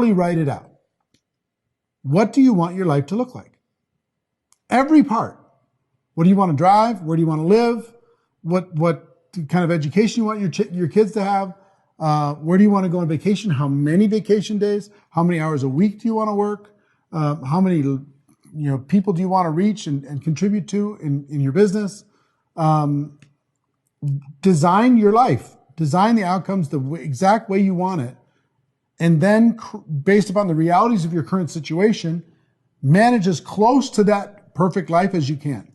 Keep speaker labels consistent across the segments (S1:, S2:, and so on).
S1: literally write it out. What do you want your life to look like? Every part. What do you want to drive? Where do you want to live? What kind of education you want your kids to have? Where do you want to go on vacation? How many vacation days? How many hours a week do you want to work? How many people do you want to reach and contribute to in your business? Design your life. Design the outcomes the exact way you want it. And then, based upon the realities of your current situation, manage as close to that perfect life as you can.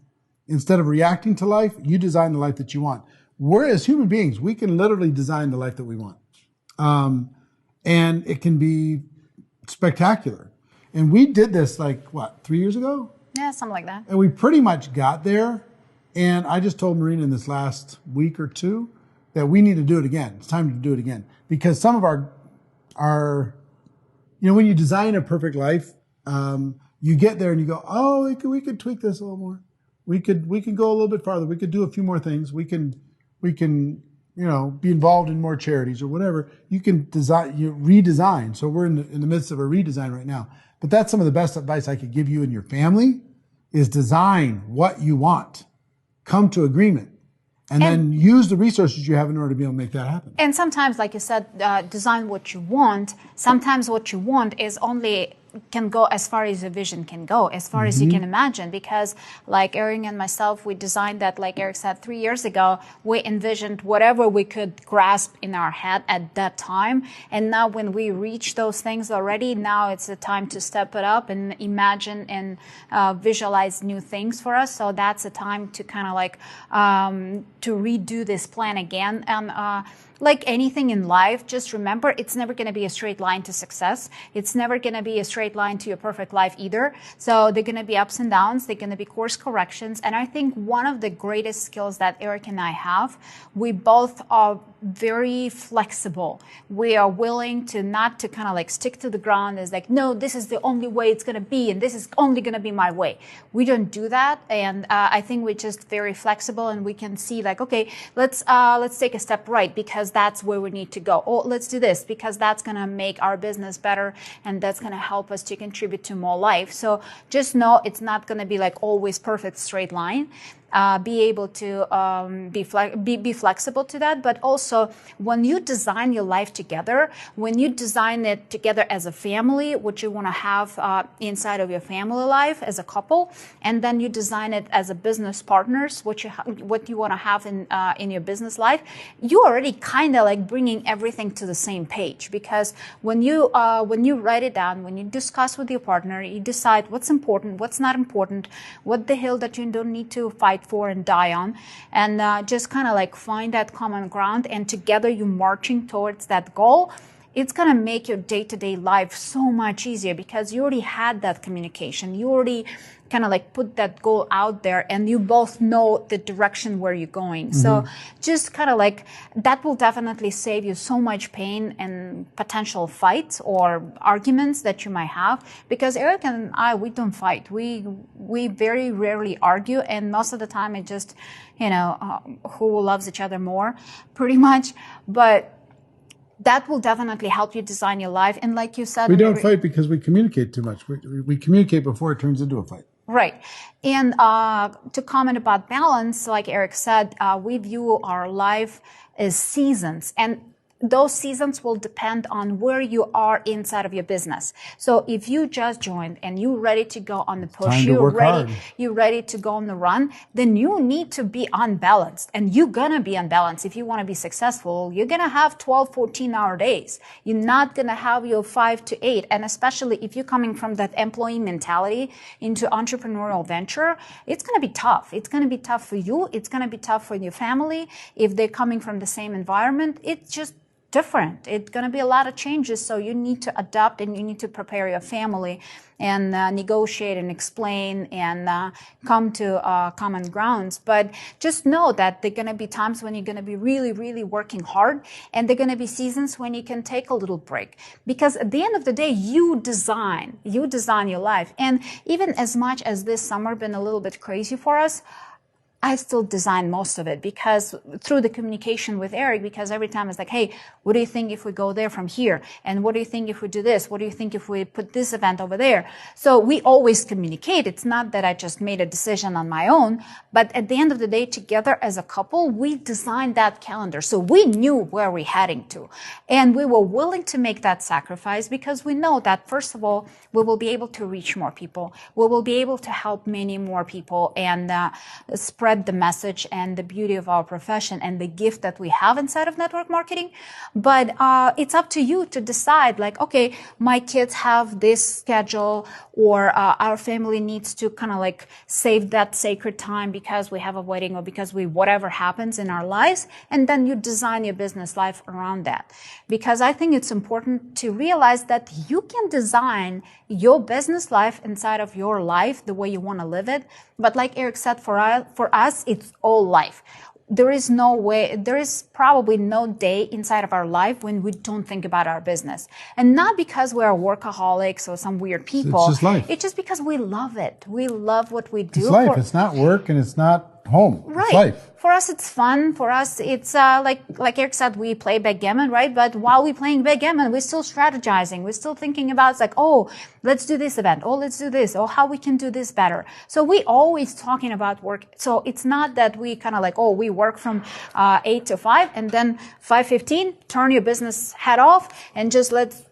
S1: Instead of reacting to life, you design the life that you want. We're, as human beings, we can literally design the life that we want. And it can be spectacular. And we did this 3 years ago?
S2: Yeah, something like that.
S1: And we pretty much got there. And I just told Marina in this last week or two that we need to do it again. It's time to do it again. Because some of our when you design a perfect life, you get there and you go, oh, we could tweak this a little more. We could go a little bit farther. We could do a few more things. We can be involved in more charities or whatever. You can redesign. So we're in the midst of a redesign right now. But that's some of the best advice I could give you and your family is design what you want. Come to agreement. And then use the resources you have in order to be able to make that happen.
S2: And sometimes, like you said, design what you want. Sometimes what you want is only can go as far as your vision can go, as far as you can imagine. Because like Eric and myself, we designed that, like Eric said, 3 years ago, we envisioned whatever we could grasp in our head at that time. And now when we reach those things already, now it's the time to step it up and imagine and visualize new things for us. So that's the time to kind of to redo this plan again. And like anything in life, just remember, it's never going to be a straight line to success. It's never going to be a straight line to your perfect life either. So they're going to be ups and downs. They're going to be course corrections. And I think one of the greatest skills that Eric and I have, we both are very flexible. We are willing to not to kind of stick to the ground as no, this is the only way it's going to be, and this is only going to be my way. We don't do that. And I think we're just very flexible, and we can see okay, let's take a step right because that's where we need to go. Oh, let's do this because that's going to make our business better, and that's going to help us to contribute to more life. So just know it's not going to be always perfect straight line. Be able to be flexible to that. But also, when you design your life together, when you design it together as a family, what you want to have inside of your family life as a couple, and then you design it as a business partners, what you want to have in your business life, you already kind of bringing everything to the same page. Because when you write it down, when you discuss with your partner, you decide what's important, what's not important, what the hill that you don't need to fight for and die on, and just kind of find that common ground, and together you marching towards that goal. It's going to make your day-to-day life so much easier because you already had that communication. You already kind of put that goal out there, and you both know the direction where you're going. So just kind of that will definitely save you so much pain and potential fights or arguments that you might have. Because Eric and I, we don't fight. We very rarely argue, and most of the time it just, who loves each other more, pretty much. But that will definitely help you design your life. And like you said,
S1: we don't fight because we communicate too much. We communicate before it turns into a fight.
S2: Right. And to comment about balance, like Eric said, we view our life as seasons. And those seasons will depend on where you are inside of your business. So if you just joined and you're ready to go on the push, you're ready to go on the run, then you need to be unbalanced. And you're going to be unbalanced. If you want to be successful, you're going to have 12, 14-hour days. You're not going to have your 5 to 8. And especially if you're coming from that employee mentality into entrepreneurial venture, it's going to be tough. It's going to be tough for you. It's going to be tough for your family. If they're coming from the same environment, it's just different. It's going to be a lot of changes, so you need to adapt and you need to prepare your family and negotiate and explain and come to common grounds. But just know that there are going to be times when you're going to be really, really working hard, and there are going to be seasons when you can take a little break. Because at the end of the day, you design your life. And even as much as this summer been a little bit crazy for us, I still design most of it because through the communication with Eric, because every time it's like, hey, what do you think if we go there from here? And what do you think if we do this? What do you think if we put this event over there? So we always communicate. It's not that I just made a decision on my own, but at the end of the day, together as a couple, we designed that calendar. So we knew where we're heading to. And we were willing to make that sacrifice because we know that, first of all, we will be able to reach more people. We will be able to help many more people and spread the message and the beauty of our profession and the gift that we have inside of network marketing. But it's up to you to decide, like, okay, my kids have this schedule, or our family needs to kind of like save that sacred time because we have a wedding or because whatever happens in our lives. And then you design your business life around that. Because I think it's important to realize that you can design your business life inside of your life the way you want to live it. But like Eric said, for us, it's all life. There is probably no day inside of our life when we don't think about our business. And not because we are workaholics or some weird people.
S1: It's just life.
S2: It's just because we love it. We love what we do.
S1: It's life. It's not work and it's not home.
S2: Right.
S1: It's life.
S2: For us, it's fun. For us, it's like Eric said, we play backgammon, right? But while we're playing backgammon, we're still strategizing. We're still thinking about, it's like, oh, let's do this event. Oh, let's do this. Oh, how we can do this better. So we always talking about work. So it's not that we kind of like, oh, we work from 8 to 5 and then 5:15, turn your business head off and just let's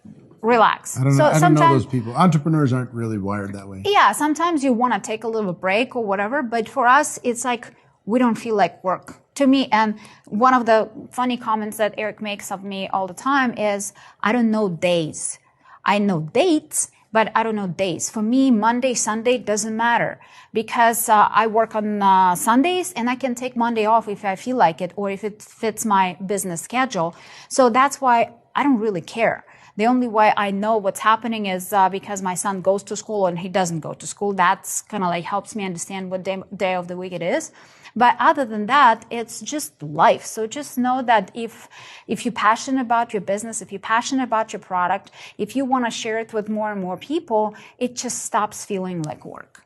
S2: relax.
S1: I don't know those people. Entrepreneurs aren't really wired that way.
S2: Yeah, sometimes you want to take a little break or whatever, but for us, it's like we don't feel like work. To me, and one of the funny comments that Eric makes of me all the time is, I don't know days. I know dates, but I don't know days. For me, Monday, Sunday doesn't matter because I work on Sundays and I can take Monday off if I feel like it or if it fits my business schedule. So that's why I don't really care. The only way I know what's happening is because my son goes to school and he doesn't go to school. That's kind of like helps me understand what day of the week it is. But other than that, it's just life. So just know that if you're passionate about your business, if you're passionate about your product, if you want to share it with more and more people, it just stops feeling like work.